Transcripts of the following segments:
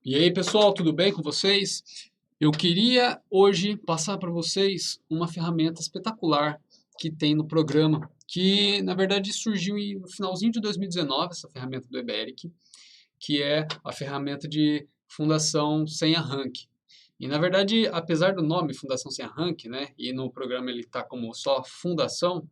E aí, pessoal, tudo bem com vocês? Eu queria hoje passar para vocês uma ferramenta espetacular que tem no programa, que na verdade surgiu no finalzinho de 2019, essa ferramenta do Eberic, que é a ferramenta de fundação sem arranque. E na verdade, apesar do nome Fundação Sem Arranque, né, e no programa ele está como só fundação,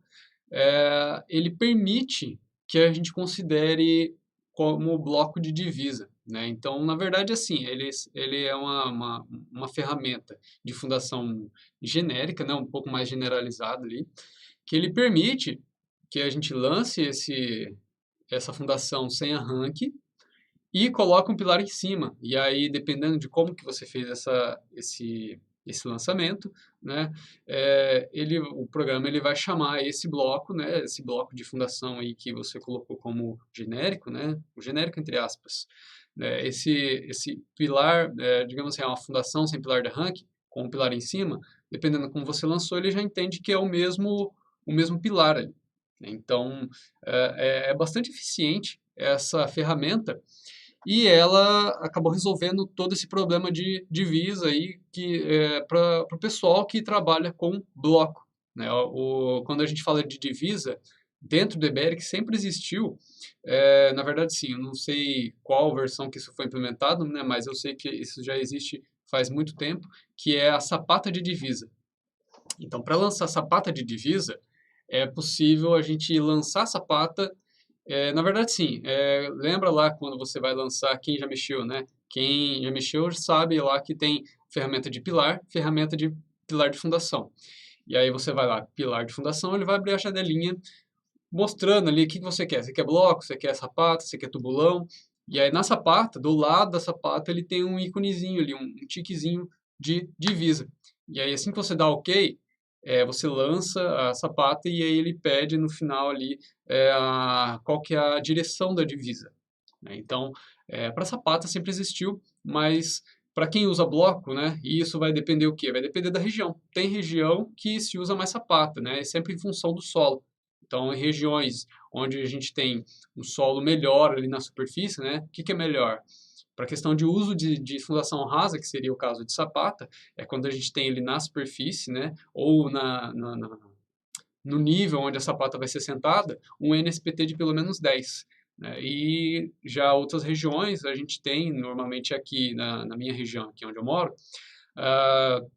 ele permite que a gente considere como bloco de divisa, né? Então, na verdade, assim, ele é uma ferramenta de fundação genérica, né? Um pouco mais generalizada ali, que ele permite que a gente lance essa fundação sem arranque e coloca um pilar em cima. E aí, dependendo de como que você fez esse lançamento, né, o programa ele vai chamar esse bloco, né, esse bloco de fundação aí que você colocou como genérico, né, o genérico entre aspas, né, esse pilar, digamos assim, é uma fundação sem pilar de arranque, com um pilar em cima, dependendo de como você lançou, ele já entende que é o mesmo pilar ali. Então, é bastante eficiente essa ferramenta e ela acabou resolvendo todo esse problema de divisa aí que para o pessoal que trabalha com bloco, né? Quando a gente fala de divisa, dentro do Eberic sempre existiu, na verdade sim, eu não sei qual versão que isso foi implementado, né? Mas eu sei que isso já existe faz muito tempo, que é a sapata de divisa. Então, para lançar sapata de divisa, é possível a gente lançar a sapata na verdade, sim. Lembra lá quando você vai lançar, quem já mexeu, né? Quem já mexeu sabe lá que tem ferramenta de pilar de fundação. E aí você vai lá, pilar de fundação, ele vai abrir a janelinha mostrando ali o que você quer. Você quer bloco, você quer sapata, você quer tubulão. E aí na sapata, do lado da sapata, ele tem um íconezinho ali, um tiquezinho de divisa. E aí assim que você dá OK, você lança a sapata e aí ele pede no final ali qual que é a direção da divisa, né? Então, para sapata sempre existiu, mas para quem usa bloco, né, e isso vai depender o quê? Vai depender da região. Tem região que se usa mais sapata, né, é sempre em função do solo. Então, em regiões onde a gente tem um solo melhor ali na superfície, né, o que que é melhor? Para a questão de uso de fundação rasa, que seria o caso de sapata, é quando a gente tem ele na superfície, né, ou no nível onde a sapata vai ser sentada, um NSPT de pelo menos 10. Né? E já outras regiões, a gente tem, normalmente aqui na minha região, aqui onde eu moro, uh,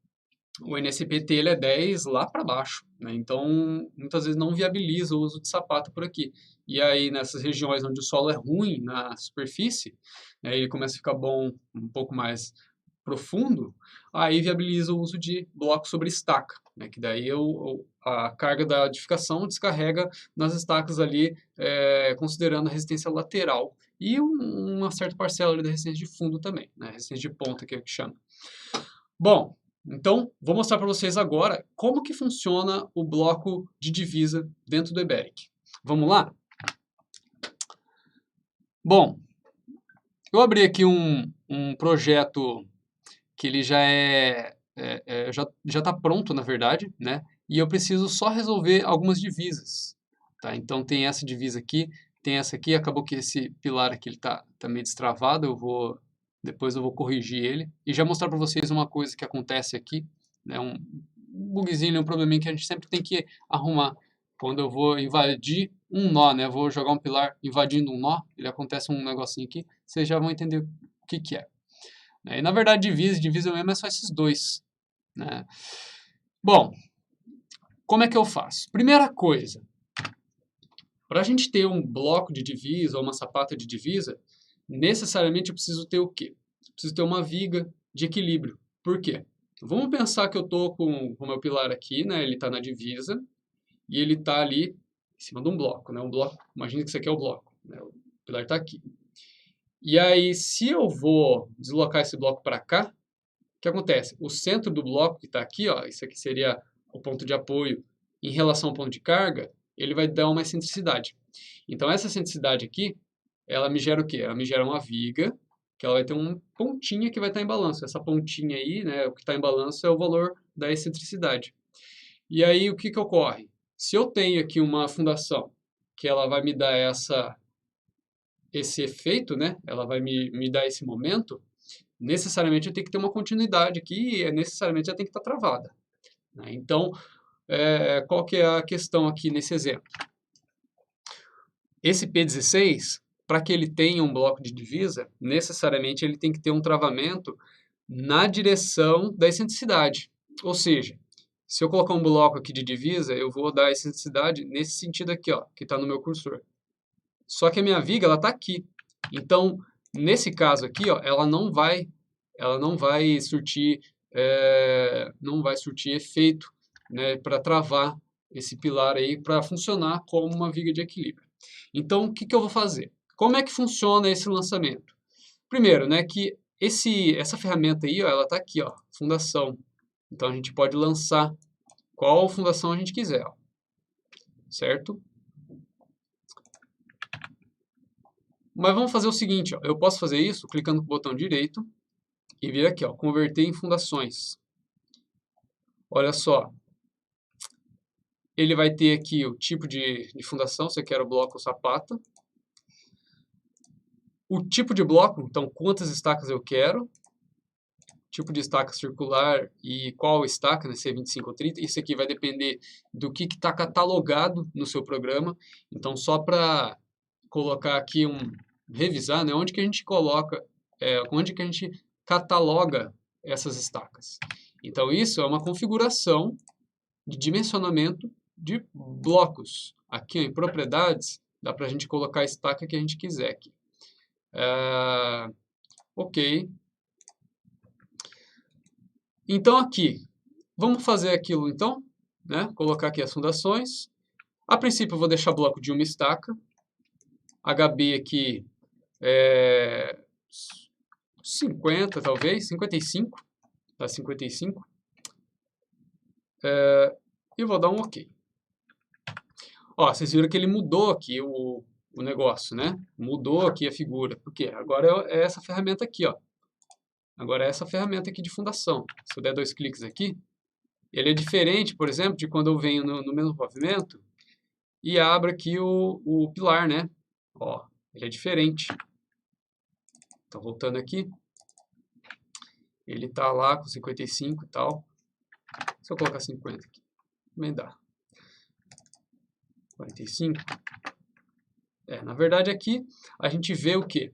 o NSPT ele é 10 lá para baixo. Né? Então, muitas vezes não viabiliza o uso de sapata por aqui. E aí, nessas regiões onde o solo é ruim na superfície, né, ele começa a ficar bom um pouco mais profundo, aí viabiliza o uso de bloco sobre estaca, né, que daí a carga da edificação descarrega nas estacas ali, considerando a resistência lateral e uma certa parcela ali da resistência de fundo também, né, resistência de ponta que é o que chama. Bom, então vou mostrar para vocês agora como que funciona o bloco de divisa dentro do Eberic. Vamos lá? Bom, eu abri aqui um projeto que ele já está pronto, na verdade, né? E eu preciso só resolver algumas divisas, tá? Então tem essa divisa aqui, tem essa aqui, acabou que esse pilar aqui ele tá meio destravado, depois eu vou corrigir ele e já mostrar para vocês uma coisa que acontece aqui, né? Um bugzinho, um probleminha que a gente sempre tem que arrumar quando eu vou invadir um nó, né? Eu vou jogar um pilar invadindo um nó, ele acontece um negocinho aqui, vocês já vão entender o que que é. Né? E na verdade, divisa mesmo é só esses dois. Né? Bom, como é que eu faço? Primeira coisa, para a gente ter um bloco de divisa ou uma sapata de divisa, necessariamente eu preciso ter o quê? Eu preciso ter uma viga de equilíbrio. Por quê? Vamos pensar que eu estou com o meu pilar aqui, né? Ele está na divisa e ele está ali em cima de um bloco. Né? Um bloco, imagina que isso aqui é o bloco. Né? O pilar está aqui. E aí, se eu vou deslocar esse bloco para cá, o que acontece? O centro do bloco que está aqui, ó, isso aqui seria o ponto de apoio em relação ao ponto de carga, ele vai dar uma excentricidade. Então, essa excentricidade aqui, ela me gera o quê? Ela me gera uma viga, que ela vai ter uma pontinha que vai estar em balanço. Essa pontinha aí, né, o que está em balanço é o valor da excentricidade. E aí, o que que ocorre? Se eu tenho aqui uma fundação que ela vai me dar esse efeito, né, ela vai me dar esse momento, necessariamente eu tenho que ter uma continuidade aqui e necessariamente ela tem que estar travada, né? Então, qual que é a questão aqui nesse exemplo? Esse P16, para que ele tenha um bloco de divisa, necessariamente ele tem que ter um travamento na direção da excentricidade. Ou seja, se eu colocar um bloco aqui de divisa, eu vou dar a excentricidade nesse sentido aqui, ó, que está no meu cursor. Só que a minha viga ela está aqui. Então, nesse caso aqui, ó, ela não vai surtir, não vai surtir efeito, né, para travar esse pilar aí para funcionar como uma viga de equilíbrio. Então, o que eu vou fazer? Como é que funciona esse lançamento? Primeiro, né, que essa ferramenta aí, ó, ela está aqui, ó, fundação. Então, a gente pode lançar qual fundação a gente quiser, ó, certo? Mas vamos fazer o seguinte, ó, eu posso fazer isso clicando com o botão direito e vir aqui, ó, converter em fundações. Olha só, ele vai ter aqui o tipo de fundação, se eu quero bloco ou sapata. O tipo de bloco, então quantas estacas eu quero. Tipo de estaca circular e qual estaca, né, se é 25 ou 30. Isso aqui vai depender do que está catalogado no seu programa. Então, só para colocar aqui revisar, né, onde que a gente coloca, onde que a gente cataloga essas estacas. Então, isso é uma configuração de dimensionamento de blocos. Aqui, ó, em propriedades, dá para a gente colocar a estaca que a gente quiser aqui. Ok. Então, aqui, vamos fazer aquilo então, né? Colocar aqui as fundações. A princípio, eu vou deixar bloco de uma estaca. HB aqui 50, talvez, 55. Tá, 55. E vou dar um OK. Ó, vocês viram que ele mudou aqui o negócio, né? Mudou aqui a figura. Por quê? Agora é essa ferramenta aqui, ó. Agora é essa ferramenta aqui de fundação. Se eu der 2 cliques aqui, ele é diferente, por exemplo, de quando eu venho no mesmo pavimento e abro aqui o pilar, né? Ó, ele é diferente. Então, voltando aqui, ele tá lá com 55 e tal. Se eu colocar 50 aqui, também dá. 45. Na verdade aqui a gente vê o quê?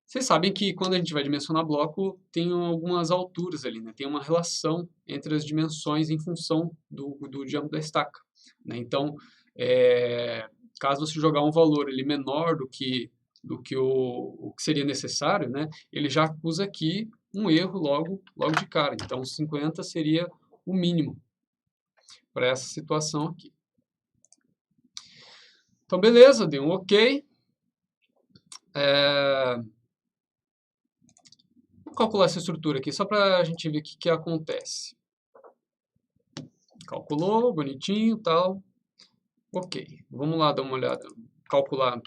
Vocês sabem que quando a gente vai dimensionar bloco, tem algumas alturas ali, né? Tem uma relação entre as dimensões em função do diâmetro da estaca, né? Então, caso você jogar um valor ele menor do que o que seria necessário, né? Ele já acusa aqui um erro logo de cara. Então, 50 seria o mínimo para essa situação aqui. Então, beleza, dei um OK. Vou calcular essa estrutura aqui, só para a gente ver o que acontece. Calculou, bonitinho, tal. OK, vamos lá dar uma olhada.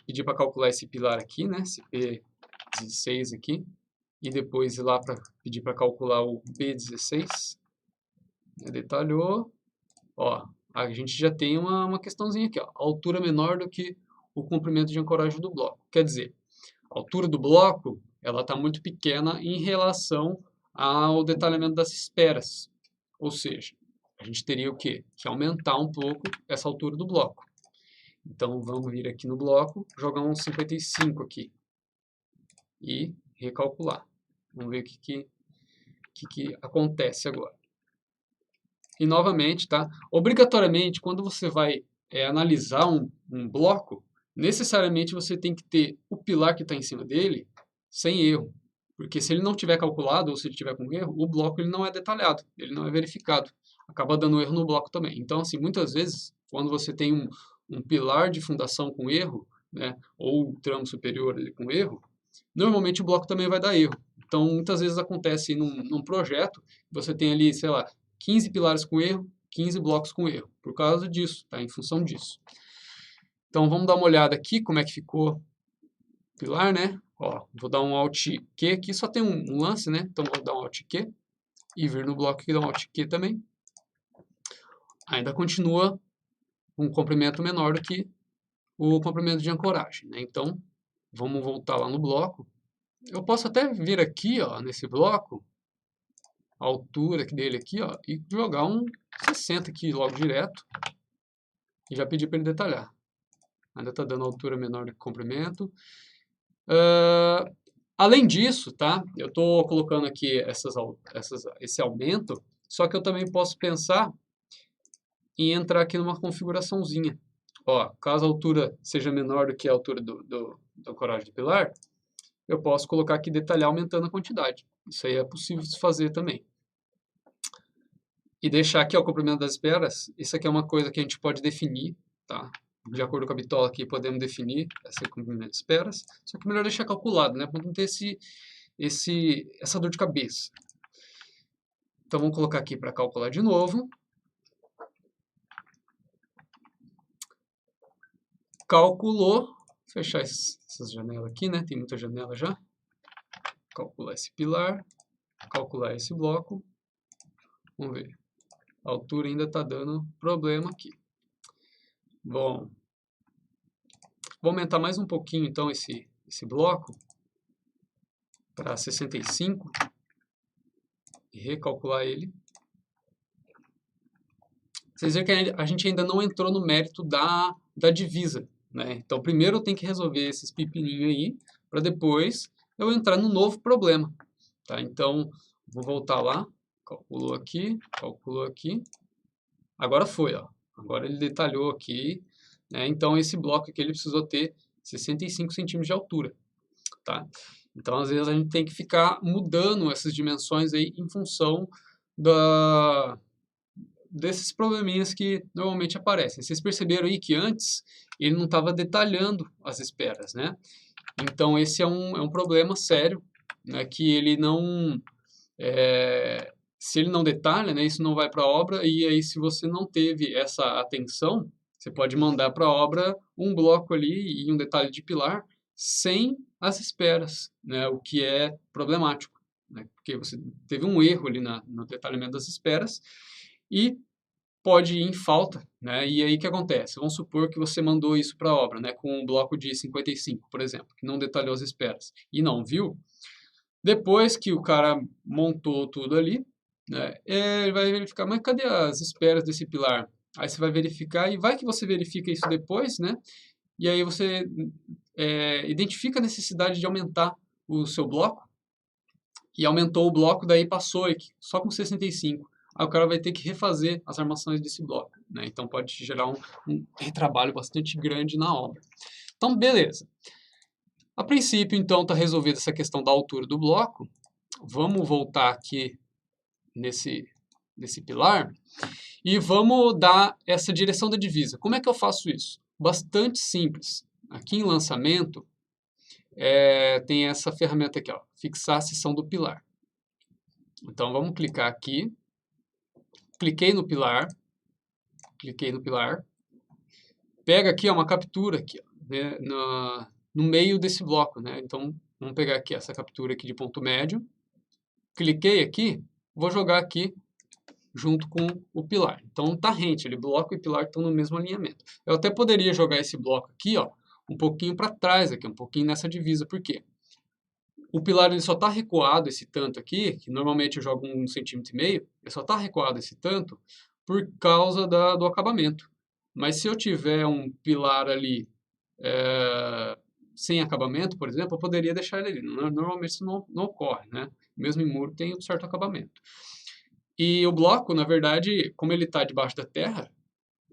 Pedir para calcular esse pilar aqui, né? Esse P16 aqui. E depois ir lá para pedir para calcular o B16. Detalhou. Ó, a gente já tem uma questãozinha aqui, ó. Altura menor do que o comprimento de ancoragem do bloco. Quer dizer, a altura do bloco ela está muito pequena em relação ao detalhamento das esferas. Ou seja, a gente teria o quê? Que aumentar um pouco essa altura do bloco. Então, vamos vir aqui no bloco, jogar um 55 aqui. E recalcular. Vamos ver o que acontece agora. E, novamente, tá? Obrigatoriamente, quando você vai analisar um bloco, necessariamente você tem que ter o pilar que está em cima dele sem erro. Porque se ele não tiver calculado ou se ele tiver com erro, o bloco ele não é detalhado, ele não é verificado. Acaba dando erro no bloco também. Então, assim, muitas vezes, quando você tem um pilar de fundação com erro, né, ou o tramo superior ali com erro, normalmente o bloco também vai dar erro. Então, muitas vezes acontece num projeto, você tem ali, sei lá, 15 pilares com erro, 15 blocos com erro, por causa disso, tá? Em função disso. Então, vamos dar uma olhada aqui, como é que ficou o pilar, né? Ó, vou dar um Alt Q aqui, só tem um lance, né? Então, vou dar um Alt Q e vir no bloco aqui, dar um Alt Q também. Ainda continua um comprimento menor do que o comprimento de ancoragem, né? Então, vamos voltar lá no bloco eu posso até vir aqui, ó, nesse bloco, a altura dele aqui, ó, e jogar um 60 aqui logo direto, e já pedir para ele detalhar. Ainda está dando altura menor do que comprimento. Além disso, tá? Eu estou colocando aqui esse aumento, só que eu também posso pensar em entrar aqui numa configuraçãozinha. Ó, caso a altura seja menor do que a altura da coragem do pilar, eu posso colocar aqui detalhar aumentando a quantidade. Isso aí é possível de se fazer também. E deixar aqui ó, o comprimento das esferas, isso aqui é uma coisa que a gente pode definir, tá? De acordo com a bitola aqui, podemos definir esse comprimento de esferas, só que é melhor deixar calculado, né? Para não ter essa dor de cabeça. Então vamos colocar aqui para calcular de novo. Calculou, fechar essas janelas aqui, né? Tem muita janela já. Calcular esse pilar, calcular esse bloco. Vamos ver. A altura ainda está dando problema aqui. Bom, vou aumentar mais um pouquinho então esse bloco para 65 e recalcular ele. Vocês veem que a gente ainda não entrou no mérito da divisa, né? Então primeiro eu tenho que resolver esses pepininhos aí para depois eu entrar no novo problema, tá? Então vou voltar lá, calculou aqui, agora foi, ó. Agora ele detalhou aqui, né? Então esse bloco aqui ele precisou ter 65 centímetros de altura, tá? Então às vezes a gente tem que ficar mudando essas dimensões aí em função desses probleminhas que normalmente aparecem. Vocês perceberam aí que antes ele não estava detalhando as esferas, né? Então esse é um problema sério, né? Que ele não... se ele não detalha, né, isso não vai para a obra, e aí se você não teve essa atenção, você pode mandar para a obra um bloco ali e um detalhe de pilar sem as esferas, né, o que é problemático, né, porque você teve um erro ali no detalhamento das esferas e pode ir em falta, né, e aí o que acontece? Vamos supor que você mandou isso para a obra, né, com um bloco de 55, por exemplo, que não detalhou as esferas, e não viu. Depois que o cara montou tudo ali, né, ele vai verificar, mas cadê as esferas desse pilar? Aí você vai verificar, e vai que você verifica isso depois, né? E aí você identifica a necessidade de aumentar o seu bloco, e aumentou o bloco, daí passou aqui, só com 65. Aí o cara vai ter que refazer as armações desse bloco, né? Então pode gerar um retrabalho bastante grande na obra. Então, beleza. A princípio, então, está resolvida essa questão da altura do bloco. Vamos voltar aqui nesse pilar e vamos dar essa direção da divisa. Como é que eu faço isso? Bastante simples. Aqui em lançamento, tem essa ferramenta aqui, ó, fixar a seção do pilar. Então, vamos clicar aqui. Cliquei no pilar. Pega aqui ó, uma captura aqui, ó, né, no meio desse bloco, né? Então, vamos pegar aqui essa captura aqui de ponto médio. Cliquei aqui, vou jogar aqui junto com o pilar. Então tá rente, ele bloco e pilar estão no mesmo alinhamento. Eu até poderia jogar esse bloco aqui, ó, um pouquinho para trás aqui, um pouquinho nessa divisa, por quê? O pilar ele só está recuado esse tanto aqui, que normalmente eu jogo 1,5 cm, ele só está recuado esse tanto por causa do acabamento. Mas se eu tiver um pilar ali sem acabamento, por exemplo, eu poderia deixar ele ali. Normalmente isso não ocorre, né? Mesmo em muro tem um certo acabamento. E o bloco, na verdade, como ele está debaixo da terra,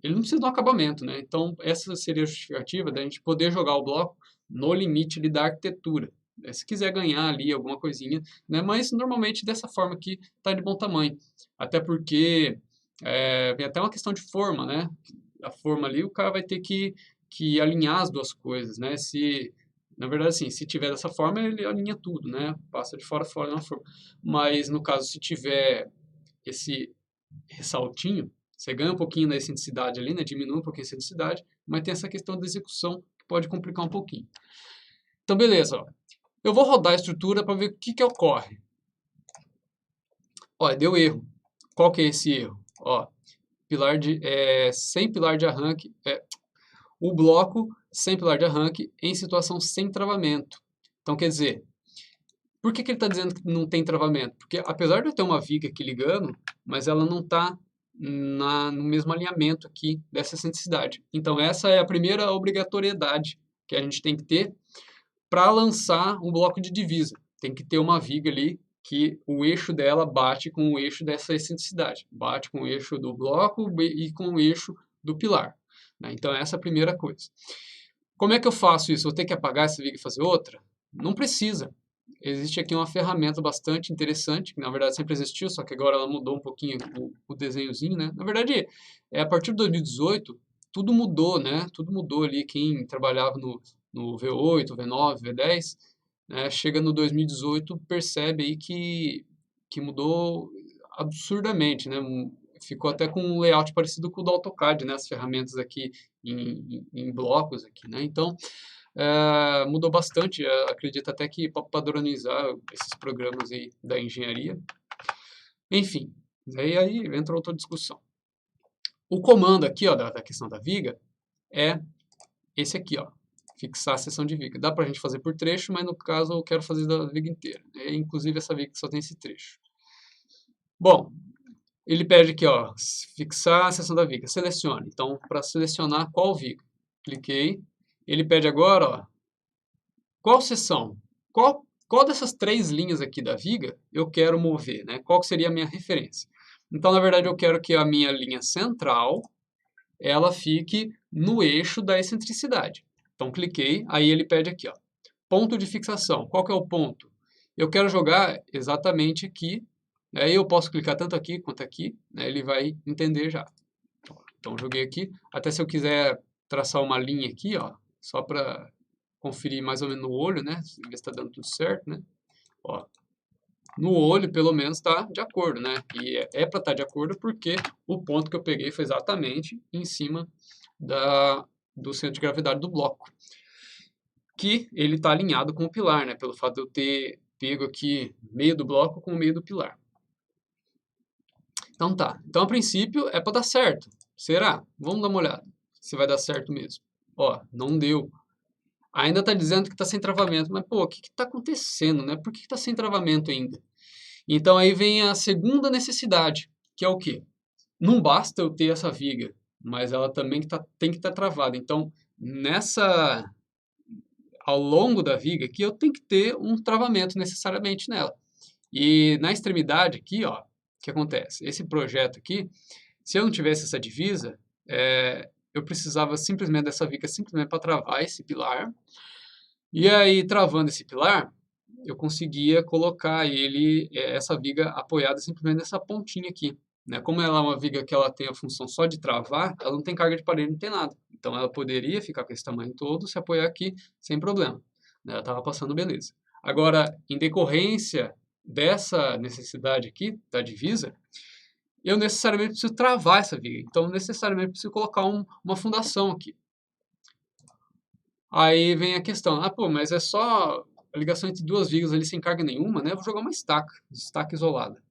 ele não precisa de um acabamento, né? Então, essa seria a justificativa da gente poder jogar o bloco no limite ali da arquitetura. Se quiser ganhar ali alguma coisinha, né? Mas normalmente dessa forma aqui está de bom tamanho. Até porque vem até uma questão de forma, né? A forma ali, o cara vai ter que alinhar as duas coisas, né? Na verdade, assim, se tiver dessa forma, ele alinha tudo, né? Passa de fora a fora na forma. Mas, no caso, se tiver esse ressaltinho, você ganha um pouquinho da excentricidade ali, né? Diminui um pouquinho a excentricidade, mas tem essa questão da execução que pode complicar um pouquinho. Então, beleza, ó. Eu vou rodar a estrutura para ver o que ocorre. Olha, deu erro. Qual que é esse erro? Ó, sem pilar de arranque, o bloco sem pilar de arranque em situação sem travamento. Então, quer dizer, Por que ele está dizendo que não tem travamento? Porque apesar de eu ter uma viga aqui ligando, mas ela não está no mesmo alinhamento aqui dessa excentricidade. Então essa é a primeira obrigatoriedade que a gente tem que ter para lançar um bloco de divisa. Tem que ter uma viga ali que o eixo dela bate com o eixo dessa excentricidade. Bate com o eixo do bloco e com o eixo do pilar. Né? Então essa é a primeira coisa. Como é que eu faço isso? Vou ter que apagar essa viga e fazer outra? Não precisa. Existe aqui uma ferramenta bastante interessante, que na verdade sempre existiu, só que agora ela mudou um pouquinho o desenhozinho, né? Na verdade, a partir de 2018, tudo mudou, né? Tudo mudou ali. Quem trabalhava no V8, V9, V10, né? Chega no 2018, percebe aí que mudou absurdamente, né? Ficou até com um layout parecido com o do AutoCAD, né? As ferramentas aqui em blocos aqui, né? Então, mudou bastante, acredito até que para padronizar esses programas aí da engenharia. Enfim, aí entra outra discussão. O comando aqui, ó, da questão da viga, é esse aqui, ó, fixar a seção de viga. Dá para a gente fazer por trecho, mas no caso eu quero fazer da viga inteira. Inclusive essa viga só tem esse trecho. Bom, ele pede aqui, ó, fixar a seção da viga. Selecione. Então, para selecionar qual viga, cliquei. Ele pede agora, ó, qual seção? Qual dessas 3 linhas aqui da viga eu quero mover, né? Qual seria a minha referência? Então, na verdade, eu quero que a minha linha central, ela fique no eixo da excentricidade. Então, cliquei, aí ele pede aqui, ó, ponto de fixação. Qual que é o ponto? Eu quero jogar exatamente aqui, né? Eu posso clicar tanto aqui quanto aqui, né? Ele vai entender já. Então, joguei aqui. Até se eu quiser traçar uma linha aqui, ó, só para conferir mais ou menos no olho, né? Ver se está dando tudo certo, né? Ó, no olho, pelo menos, está de acordo, né? E é para estar de acordo porque o ponto que eu peguei foi exatamente em cima do centro de gravidade do bloco. Que ele está alinhado com o pilar, né? Pelo fato de eu ter pego aqui meio do bloco com o meio do pilar. Então tá. Então, a princípio, é para dar certo. Será? Vamos dar uma olhada se vai dar certo mesmo. Ó, não deu. Ainda está dizendo que está sem travamento, mas pô, o que está acontecendo, né? Por que está sem travamento ainda? Então aí vem a segunda necessidade, que é o quê? Não basta eu ter essa viga, mas ela também tem que estar travada. Então, ao longo da viga aqui, eu tenho que ter um travamento necessariamente nela. E na extremidade aqui, ó, o que acontece? Esse projeto aqui, se eu não tivesse essa divisa, eu precisava simplesmente dessa viga simplesmente para travar esse pilar. E aí, travando esse pilar, eu conseguia colocar essa viga apoiada simplesmente nessa pontinha aqui. Né? Como ela é uma viga que ela tem a função só de travar, ela não tem carga de parede, não tem nada. Então ela poderia ficar com esse tamanho todo, se apoiar aqui sem problema. Né? Ela estava passando beleza. Agora, em decorrência dessa necessidade aqui, da divisa, eu necessariamente preciso travar essa viga. Então, necessariamente preciso colocar uma fundação aqui. Aí vem a questão, pô, mas é só a ligação entre duas vigas ali sem carga nenhuma, né? Eu vou jogar uma estaca isolada.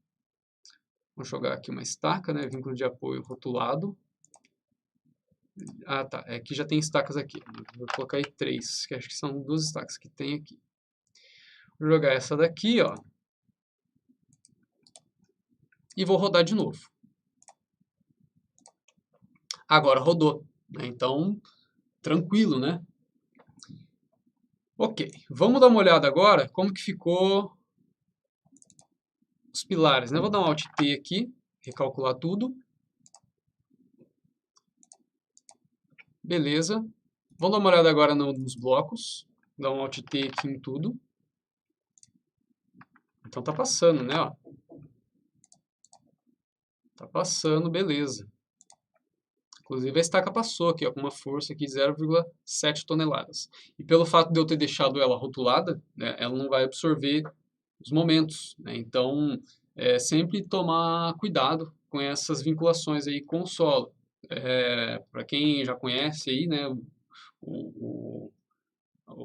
Vou jogar aqui uma estaca, né? Vínculo de apoio rotulado. Ah, tá. Aqui já tem estacas aqui. Vou colocar aí 3, que acho que são 2 estacas que tem aqui. Vou jogar essa daqui, ó. E vou rodar de novo. Agora rodou, né? Então, tranquilo, né? Ok, vamos dar uma olhada agora como que ficou os pilares, né? Vou dar um Alt T aqui, recalcular tudo. Beleza. Vamos dar uma olhada agora nos blocos. Dar um Alt T aqui em tudo. Então tá passando, né? Ó. Tá passando, beleza. Inclusive a estaca passou aqui, ó, com uma força aqui de 0,7 toneladas. E pelo fato de eu ter deixado ela rotulada, né, ela não vai absorver os momentos. Né? Então, sempre tomar cuidado com essas vinculações aí com o solo. Para quem já conhece aí, né, o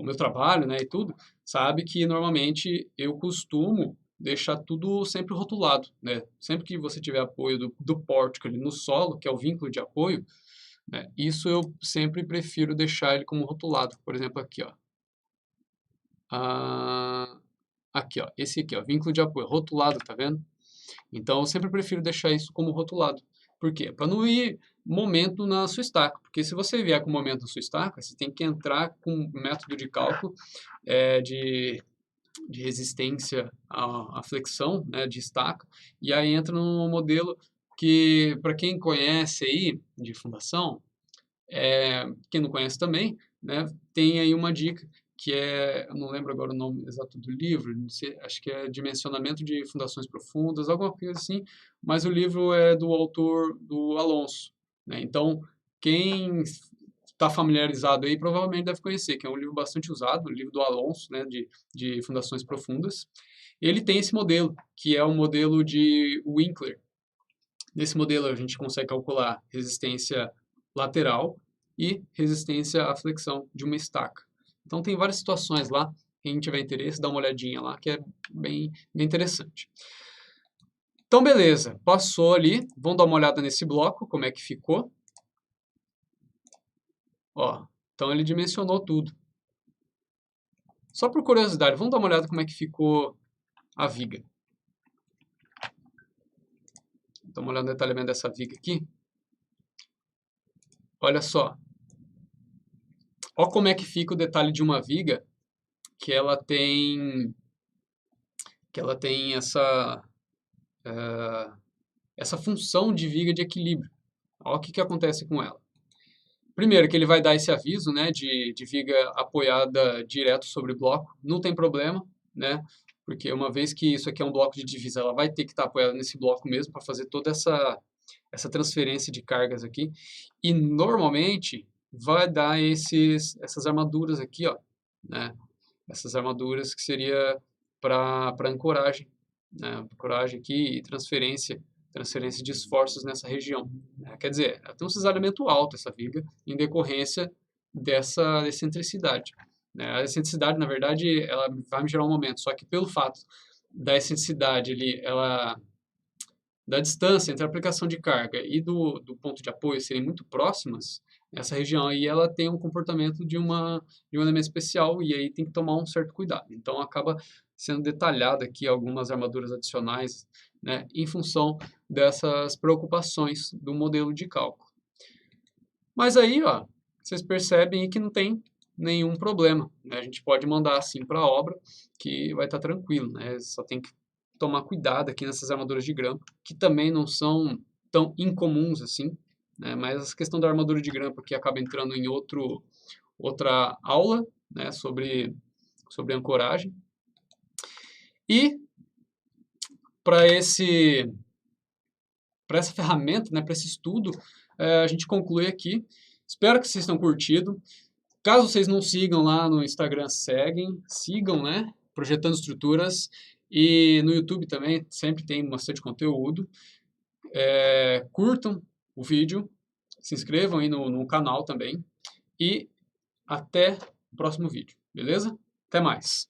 meu trabalho, né, e tudo, sabe que normalmente eu costumo deixar tudo sempre rotulado, né? Sempre que você tiver apoio do pórtico ali no solo, que é o vínculo de apoio, né, isso eu sempre prefiro deixar ele como rotulado. Por exemplo, aqui, ó. aqui, ó, esse aqui, ó, vínculo de apoio, rotulado, tá vendo? Então, eu sempre prefiro deixar isso como rotulado. Por quê? Para não ir momento na sua estaca, porque se você vier com momento na sua estaca, você tem que entrar com um método de cálculo de resistência à flexão, né, de estaca, e aí entra num modelo que, para quem conhece aí de fundação, quem não conhece também, né, tem aí uma dica que eu não lembro agora o nome exato do livro, não sei, acho que é Dimensionamento de Fundações Profundas, alguma coisa assim, mas o livro é do autor do Alonso, né? Então, quem está familiarizado aí provavelmente deve conhecer, que é um livro bastante usado, o livro do Alonso, né, de Fundações Profundas. Ele tem esse modelo, que é o modelo de Winkler. Nesse modelo a gente consegue calcular resistência lateral e resistência à flexão de uma estaca. Então tem várias situações lá, quem tiver interesse, dá uma olhadinha lá, que é bem interessante. Então beleza, passou ali, vamos dar uma olhada nesse bloco, como é que ficou. Ó, então ele dimensionou tudo. Só por curiosidade, vamos dar uma olhada como é que ficou a viga. Dá uma olhada no detalhamento dessa viga aqui. Olha só. Olha como é que fica o detalhe de uma viga que ela tem essa função de viga de equilíbrio. Olha o que acontece com ela. Primeiro, que ele vai dar esse aviso, né, de viga apoiada direto sobre bloco. Não tem problema, né, porque uma vez que isso aqui é um bloco de divisa, ela vai ter que estar apoiada nesse bloco mesmo para fazer toda essa transferência de cargas aqui. E normalmente vai dar essas armaduras aqui, ó, né, essas armaduras que seria para ancoragem, né, ancoragem aqui e transferência de esforços nessa região. Quer dizer, ela tem um cisalhamento alto essa viga em decorrência dessa excentricidade. A excentricidade, na verdade, ela vai me gerar um momento, só que pelo fato da excentricidade da distância entre a aplicação de carga e do ponto de apoio serem muito próximas, essa região aí ela tem um comportamento de um elemento especial e aí tem que tomar um certo cuidado. Então acaba sendo detalhado aqui algumas armaduras adicionais, né, em função dessas preocupações do modelo de cálculo. Mas aí, ó, vocês percebem que não tem nenhum problema, né? A gente pode mandar assim para a obra que vai estar tranquilo, né? Só tem que tomar cuidado aqui nessas armaduras de grampo, que também não são tão incomuns assim, né? Mas a questão da armadura de grampo aqui acaba entrando em outra aula, né, sobre ancoragem. E para essa ferramenta, né, para esse estudo, a gente conclui aqui. Espero que vocês tenham curtido. Caso vocês não sigam lá no Instagram, sigam, né, Projetando Estruturas. E no YouTube também sempre tem bastante conteúdo. Curtam o vídeo, se inscrevam aí no canal também. E até o próximo vídeo, beleza? Até mais!